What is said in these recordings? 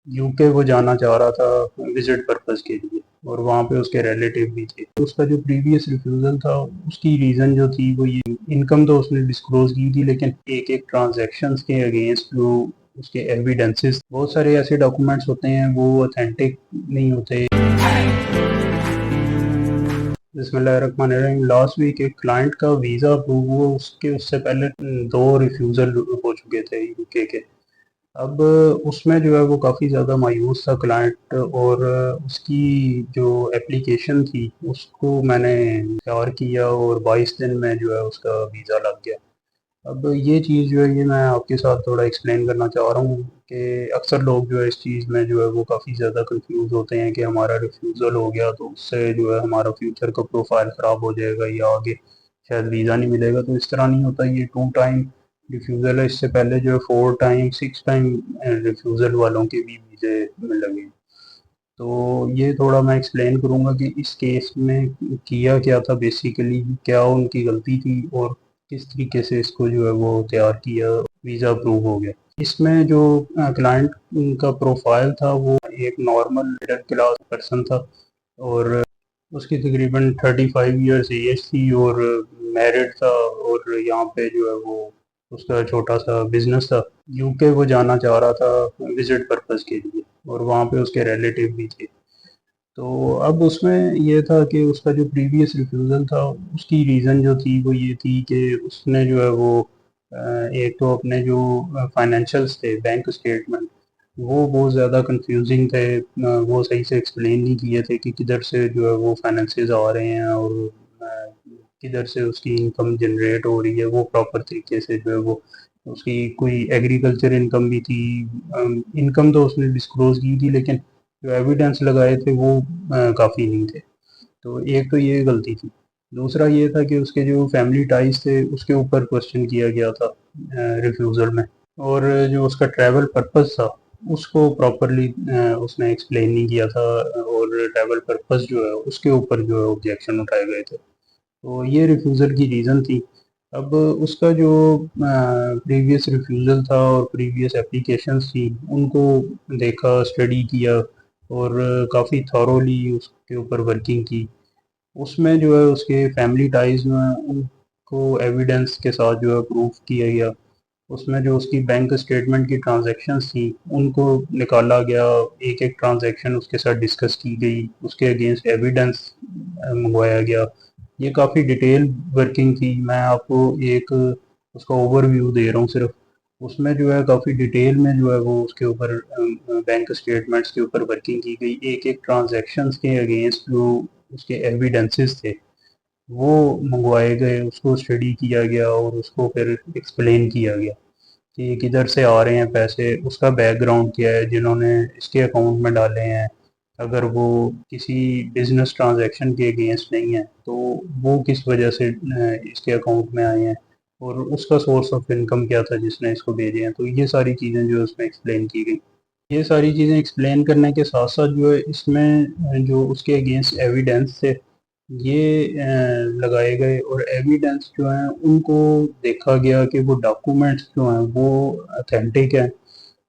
UK वो जाना चाह रहा था विजिट पर्पस के लिए, और वहाँ पे उसके रिलेटिव भी थे। तो उसका जो प्रीवियस रिफ्यूज़ल था, उसकी रीज़न जो थी वो ये, इनकम तो उसने डिस्क्लोज़ की थी, लेकिन एक-एक ट्रांज़ैक्शंस के अगेंस्ट जो उसके एविडेंसेस, बहुत सारे ऐसे डॉक्यूमेंट्स होते हैं वो ऑथेंटिक नहीं होते। बिस्मिल्लाहिर्रहमानिर्रहीम। लास्ट वीक एक क्लाइंट का वीज़ा अप्रूव हुआ, उसके उससे पहले 2 रिफ्यूज़ल हो चुके थे यूके के। अब उसमें जो है वो काफ़ी ज़्यादा मायूस था क्लाइंट, और उसकी जो एप्लीकेशन थी उसको मैंने तैयार किया और 22 दिन में जो है उसका वीज़ा लग गया। अब ये चीज़ जो है ये मैं आपके साथ थोड़ा एक्सप्लेन करना चाह रहा हूँ कि अक्सर लोग जो है इस चीज़ में जो है वो काफ़ी ज़्यादा कंफ्यूज होते हैं कि हमारा रिफ्यूज़ल हो गया तो उससे जो है हमारा फ्यूचर का प्रोफाइल ख़राब हो जाएगा या आगे शायद वीज़ा नहीं मिलेगा। तो इस तरह नहीं होता, ये 2 टाइम रिफ्यूज़ल है। इससे पहले जो है 4 टाइम 6 टाइम रिफ्यूज़ल वालों के भी वीज़े लगे। तो ये थोड़ा मैं एक्सप्लेन करूँगा कि इस केस में किया क्या था, बेसिकली क्या उनकी गलती थी और किस तरीके से इसको जो है वो तैयार किया, वीज़ा अप्रूव हो गया। इसमें जो क्लाइंट का प्रोफाइल था वो एक नॉर्मल मिडिल क्लास पर्सन था, और उसकी तकरीबन 35 ईयर्स एज थी, और मैरिड था, और यहाँ पे जो है वो उसका छोटा सा बिजनेस था। यूके वो जाना चाह रहा था विजिट पर्पस के लिए, और वहाँ पे उसके रिलेटिव भी थे। तो अब उसमें ये था कि उसका जो प्रीवियस रिफ्यूज़ल था, उसकी रीज़न जो थी वो ये थी कि उसने जो है वो एक तो अपने जो फाइनेंशियल्स थे, बैंक स्टेटमेंट, वो बहुत ज़्यादा कंफ्यूजिंग थे। वो सही से एक्सप्लेन नहीं किए थे कि किधर से जो है वो फाइनेंसेस आ रहे हैं, और किधर से उसकी इनकम जनरेट हो रही है, वो प्रॉपर तरीके से जो है वो, उसकी कोई एग्रीकल्चर इनकम भी थी। इनकम तो उसने डिस्क्लोज़ की थी, लेकिन जो एविडेंस लगाए थे वो काफ़ी नहीं थे। तो एक तो ये गलती थी। दूसरा ये था कि उसके जो फैमिली टाइज़ थे उसके ऊपर क्वेश्चन किया गया था रिफ्यूज़ल में, और जो उसका ट्रैवल पर्पस था उसको प्रॉपरली उसने एक्सप्लेन नहीं किया था, और ट्रैवल पर्पस जो है उसके ऊपर जो है ऑब्जेक्शन उठाए गए थे। तो ये रिफ्यूज़ल की रीज़न थी। अब उसका जो प्रीवियस रिफ्यूज़ल था और प्रीवियस एप्लीकेशंस थी उनको देखा, स्टडी किया, और काफ़ी थॉरोली उसके ऊपर वर्किंग की। उसमें जो है उसके फैमिली टाइज़ में उनको एविडेंस के साथ जो है प्रूफ किया गया। उसमें जो उसकी बैंक स्टेटमेंट की ट्रांज़ैक्शंस थी उनको निकाला गया, एक-एक ट्रांज़ैक्शन उसके साथ डिस्कस की गई, उसके अगेंस्ट एविडेंस मंगवाया गया। ये काफ़ी डिटेल वर्किंग थी। मैं आपको एक उसका ओवरव्यू दे रहा हूँ सिर्फ़। उसमें जो है काफ़ी डिटेल में जो है वो उसके ऊपर बैंक स्टेटमेंट्स के ऊपर वर्किंग की गई। एक-एक ट्रांज़ैक्शंस के अगेंस्ट जो उसके एविडेंसेस थे वो मंगवाए गए, उसको स्टडी किया गया और उसको फिर एक्सप्लेन किया गया कि किधर से आ रहे हैं पैसे, उसका बैकग्राउंड क्या है, जिन्होंने इसके अकाउंट में डाले हैं। अगर वो किसी बिज़नेस ट्रांज़ैक्शन के अगेंस्ट नहीं है, तो वो किस वजह से इसके अकाउंट में आए हैं, और उसका सोर्स ऑफ इनकम क्या था जिसने इसको भेजे हैं। तो ये सारी चीज़ें जो है उसमें एक्सप्लेन की गई। ये सारी चीज़ें एक्सप्लेन करने के साथ-साथ जो है इसमें जो उसके अगेंस्ट एविडेंस थे ये लगाए गए, और एविडेंस जो हैं उनको देखा गया कि वो डॉक्यूमेंट्स जो हैं वो ऑथेंटिक हैं,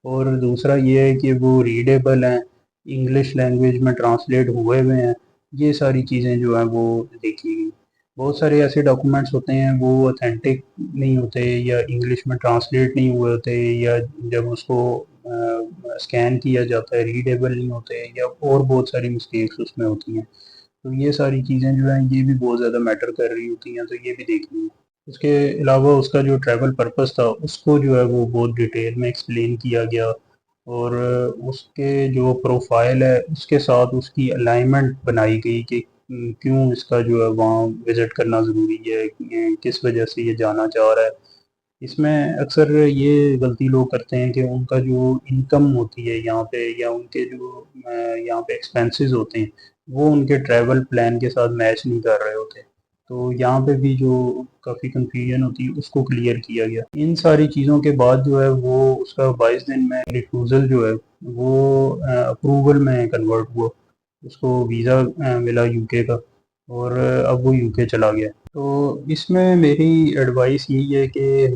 और दूसरा ये है कि वो रीडेबल हैं, इंग्लिश लैंग्वेज में ट्रांसलेट हुए हुए हैं। ये सारी चीज़ें जो हैं वो देखी गई। बहुत सारे ऐसे डॉक्यूमेंट्स होते हैं वो ऑथेंटिक नहीं होते, या इंग्लिश में ट्रांसलेट नहीं हुए होते, या जब उसको स्कैन किया जाता है रीडेबल नहीं होते, या और बहुत सारी मिस्टेक्स उसमें होती हैं। तो ये सारी चीज़ें जो हैं ये भी बहुत ज़्यादा मैटर कर रही होती हैं, तो ये भी देखनी है। उसके अलावा उसका जो ट्रैवल पर्पस था उसको जो है वो बहुत डिटेल में एक्सप्लेन किया गया, और उसके जो प्रोफाइल है उसके साथ उसकी अलाइनमेंट बनाई गई कि क्यों इसका जो है वहाँ विज़िट करना ज़रूरी है, किस वजह से ये जाना चाह रहा है। इसमें अक्सर ये गलती लोग करते हैं कि उनका जो इनकम होती है यहाँ पे, या उनके जो यहाँ पे एक्सपेंसेस होते हैं वो उनके ट्रैवल प्लान के साथ मैच नहीं कर रहे होते। तो यहाँ पे भी जो काफ़ी कन्फ्यूजन होती है उसको क्लियर किया गया। इन सारी चीज़ों के बाद जो है वो उसका 22 दिन में रिफ्यूज़ल जो है वो अप्रूवल में कन्वर्ट हुआ। उसको वीज़ा मिला यूके का, और अब वो यूके चला गया। तो इसमें मेरी एडवाइस यही है कि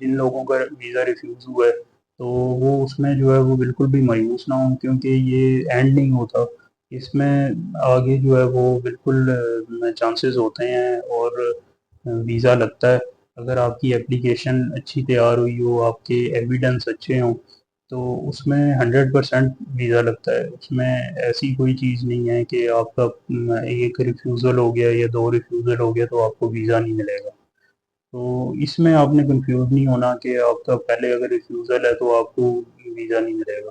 जिन लोगों का वीज़ा रिफ्यूज़ हुआ है तो वो उसमें जो है वो बिल्कुल भी मायूस ना हो, क्योंकि ये एंड नहीं होता। इसमें आगे जो है वो बिल्कुल चांसेस होते हैं और वीज़ा लगता है। अगर आपकी एप्लीकेशन अच्छी तैयार हुई हो, आपके एविडेंस अच्छे हों, तो उसमें 100% वीज़ा लगता है। उसमें ऐसी कोई चीज़ नहीं है कि आपका एक रिफ्यूज़ल हो गया या 2 रिफ्यूज़ल हो गया तो आपको वीज़ा नहीं मिलेगा। तो इसमें आपने कंफ्यूज नहीं होना कि आपका पहले अगर रिफ्यूज़ल है तो आपको वीज़ा नहीं मिलेगा।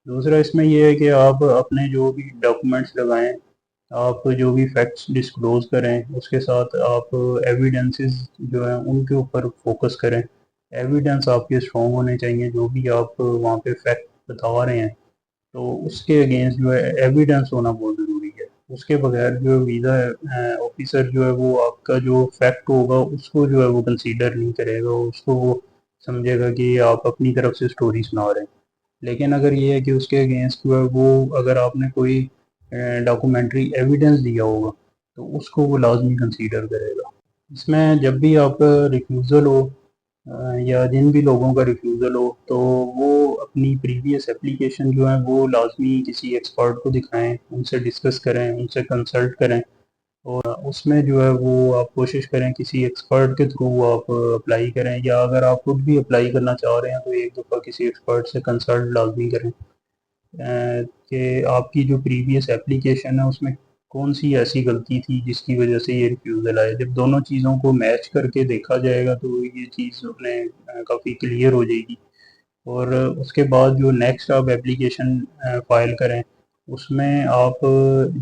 दूसरा इसमें ये है कि आप अपने जो भी डॉक्यूमेंट्स लगाएँ, आप जो भी फैक्ट्स डिस्क्लोज़ करें, उसके साथ आप एविडेंसेस जो हैं उनके ऊपर फ़ोकस करें। एविडेंस आपके स्ट्रॉन्ग होने चाहिए, जो भी आप वहाँ पे फैक्ट बता रहे हैं, तो उसके अगेंस्ट जो है एविडेंस होना बहुत ज़रूरी है। उसके बगैर जो वीज़ा ऑफिसर जो है वो आपका जो फैक्ट होगा उसको जो है वो कंसीडर नहीं करेगा, उसको वो समझेगा कि आप अपनी तरफ से स्टोरी सुना रहे हैं। लेकिन अगर ये है कि उसके अगेंस्ट जो है वो अगर आपने कोई डॉक्यूमेंट्री एविडेंस दिया होगा तो उसको वो लाजमी कंसीडर करेगा। इसमें जब भी आपका रिफ्यूज़ल हो या जिन भी लोगों का रिफ्यूज़ल हो, तो वो अपनी प्रीवियस एप्लीकेशन जो है वो लाजमी किसी एक्सपर्ट को दिखाएं, उनसे डिस्कस करें, उनसे कंसल्ट करें। और उसमें जो है वो आप कोशिश करें किसी एक्सपर्ट के थ्रू आप अप्लाई करें, या अगर आप खुद भी अप्लाई करना चाह रहे हैं तो एक दफ़ा किसी एक्सपर्ट से कंसल्ट लाजमी करें कि आपकी जो प्रीवियस एप्लीकेशन है उसमें कौन सी ऐसी गलती थी जिसकी वजह से ये रिफ्यूज़ल आया। जब दोनों चीज़ों को मैच करके देखा जाएगा तो ये चीज़ अपने काफ़ी क्लियर हो जाएगी। और उसके बाद जो नेक्स्ट आप एप्लीकेशन फ़ाइल करें, उसमें आप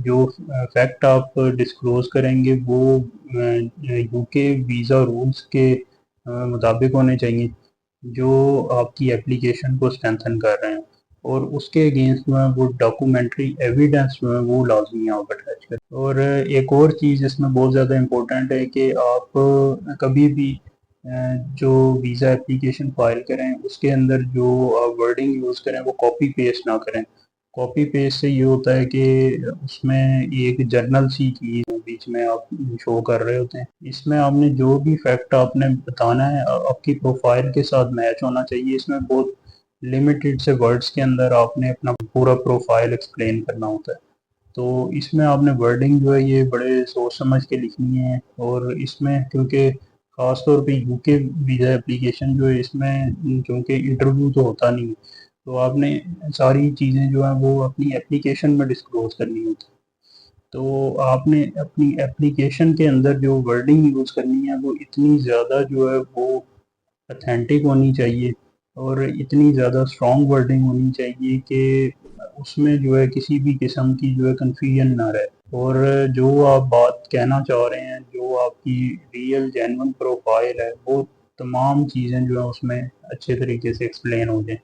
जो फैक्ट आप डिस्क्लोज़ करेंगे वो यूके वीज़ा रूल्स के मुताबिक होने चाहिए, जो आपकी एप्लीकेशन को स्ट्रेंथन कर रहे हैं। और उसके अगेंस्ट जो है वो डॉक्यूमेंट्री एविडेंस जो है वो लाजमी आप अटैच करें। और एक और चीज़ इसमें बहुत ज़्यादा इम्पोर्टेंट है कि आप कभी भी जो वीज़ा एप्लीकेशन फ़ाइल करें उसके अंदर जो आप वर्डिंग यूज़ करें वो कॉपी पेस्ट ना करें। कॉपी पेस्ट से ये होता है कि उसमें एक जर्नल सी चीज़ बीच में आप शो कर रहे होते हैं। इसमें आपने जो भी फैक्ट आपने बताना है आपकी प्रोफाइल के साथ मैच होना चाहिए। इसमें बहुत लिमिटेड से वर्ड्स के अंदर आपने अपना पूरा प्रोफाइल एक्सप्लेन करना होता है। तो इसमें आपने वर्डिंग जो है ये बड़े सोच समझ के लिखनी है। और इसमें क्योंकि ख़ास तौर पे यूके वीज़ा एप्लीकेशन जो है इसमें क्योंकि इंटरव्यू तो होता नहीं है, तो आपने सारी चीज़ें जो हैं वो अपनी एप्लीकेशन में डिस्क्लोज़ करनी होती है। तो आपने अपनी एप्लीकेशन के अंदर जो वर्डिंग यूज़ करनी है वो इतनी ज़्यादा जो है वो ऑथेंटिक होनी चाहिए और इतनी ज़्यादा स्ट्रॉन्ग वर्डिंग होनी चाहिए कि उसमें जो है किसी भी किस्म की जो है कन्फ्यूजन ना रहे। और जो आप बात कहना चाह रहे हैं, जो आपकी रियल जेन्युइन प्रोफाइल है, वो तमाम चीज़ें जो है उसमें अच्छे तरीके से एक्सप्लेन हो जाएँ।